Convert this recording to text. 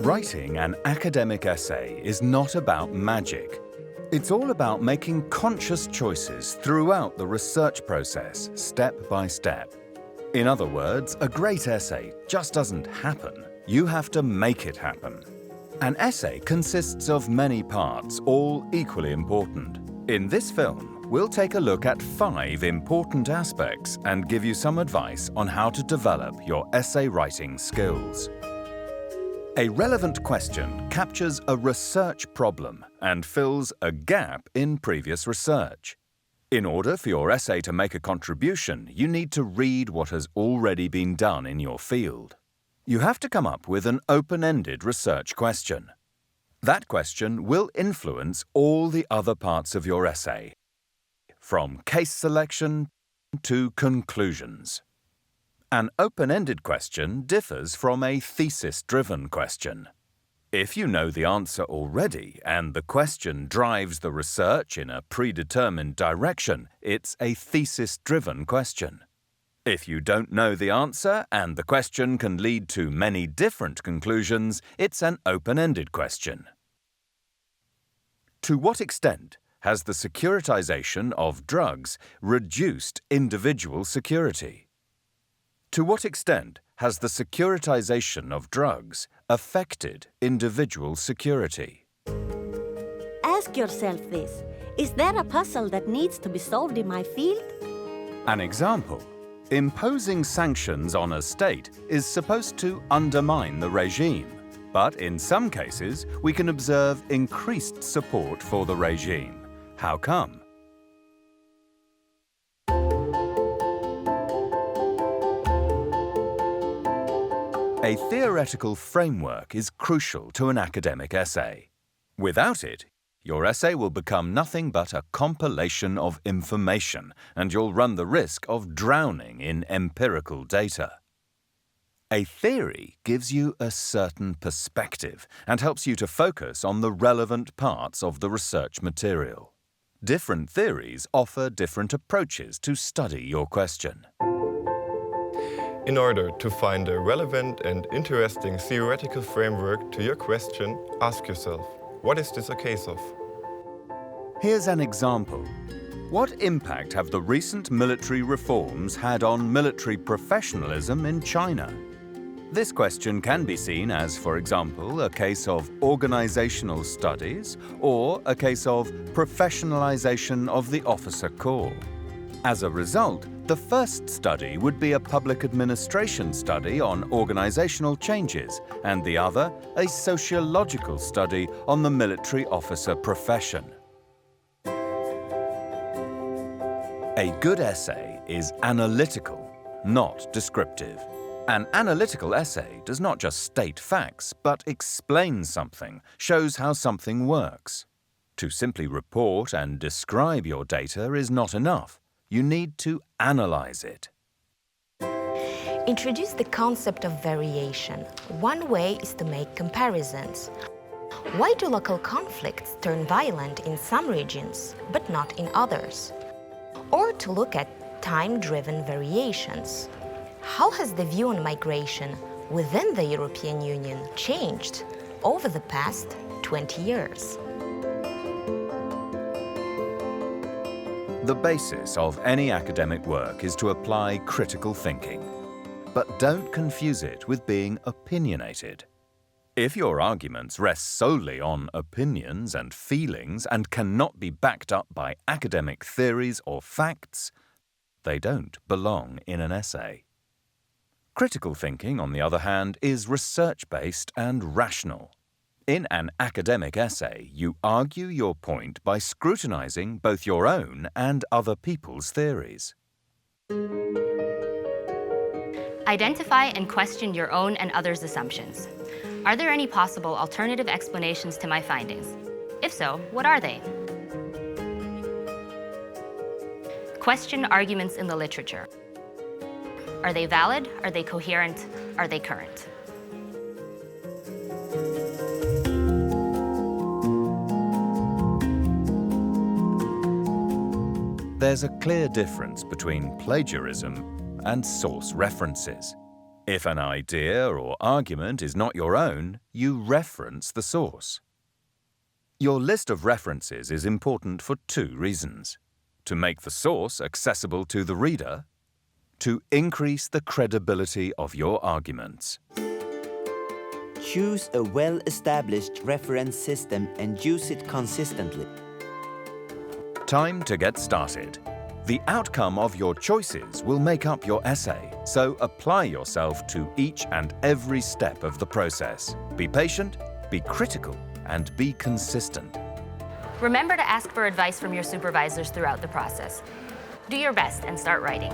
Writing an academic essay is not about magic. It's all about making conscious choices throughout the research process, step by step. In other words, a great essay just doesn't happen. You have to make it happen. An essay consists of many parts, all equally important. In this film, we'll take a look at 5 important aspects and give you some advice on how to develop your essay writing skills. A relevant question captures a research problem and fills a gap in previous research. In order for your essay to make a contribution, you need to read what has already been done in your field. You have to come up with an open-ended research question. That question will influence all the other parts of your essay, from case selection to conclusions. An open-ended question differs from a thesis-driven question. If you know the answer already and the question drives the research in a predetermined direction, it's a thesis-driven question. If you don't know the answer and the question can lead to many different conclusions, it's an open-ended question. To what extent has the securitization of drugs reduced individual security? To what extent has the securitization of drugs affected individual security? Ask yourself this. Is there a puzzle that needs to be solved in my field? An example. Imposing sanctions on a state is supposed to undermine the regime, but in some cases we can observe increased support for the regime. How come? A theoretical framework is crucial to an academic essay. Without it, your essay will become nothing but a compilation of information, and you'll run the risk of drowning in empirical data. A theory gives you a certain perspective and helps you to focus on the relevant parts of the research material. Different theories offer different approaches to study your question. In order to find a relevant and interesting theoretical framework to your question, ask yourself, what is this a case of? Here's an example. What impact have the recent military reforms had on military professionalism in China? This question can be seen as, for example, a case of organizational studies or a case of professionalization of the officer corps. As a result, the first study would be a public administration study on organizational changes, and the other, a sociological study on the military officer profession. A good essay is analytical, not descriptive. An analytical essay does not just state facts, but explains something, shows how something works. To simply report and describe your data is not enough. You need to analyze it. Introduce the concept of variation. One way is to make comparisons. Why do local conflicts turn violent in some regions, but not in others? Or to look at time-driven variations. How has the view on migration within the European Union changed over the past 20 years? The basis of any academic work is to apply critical thinking. But don't confuse it with being opinionated. If your arguments rest solely on opinions and feelings and cannot be backed up by academic theories or facts, they don't belong in an essay. Critical thinking, on the other hand, is research-based and rational. In an academic essay, you argue your point by scrutinizing both your own and other people's theories. Identify and question your own and others' assumptions. Are there any possible alternative explanations to my findings? If so, what are they? Question arguments in the literature. Are they valid? Are they coherent? Are they current? There's a clear difference between plagiarism and source references. If an idea or argument is not your own, you reference the source. Your list of references is important for two reasons: to make the source accessible to the reader, to increase the credibility of your arguments. Choose a well-established reference system and use it consistently. Time to get started. The outcome of your choices will make up your essay, so apply yourself to each and every step of the process. Be patient, be critical, and be consistent. Remember to ask for advice from your supervisors throughout the process. Do your best and start writing.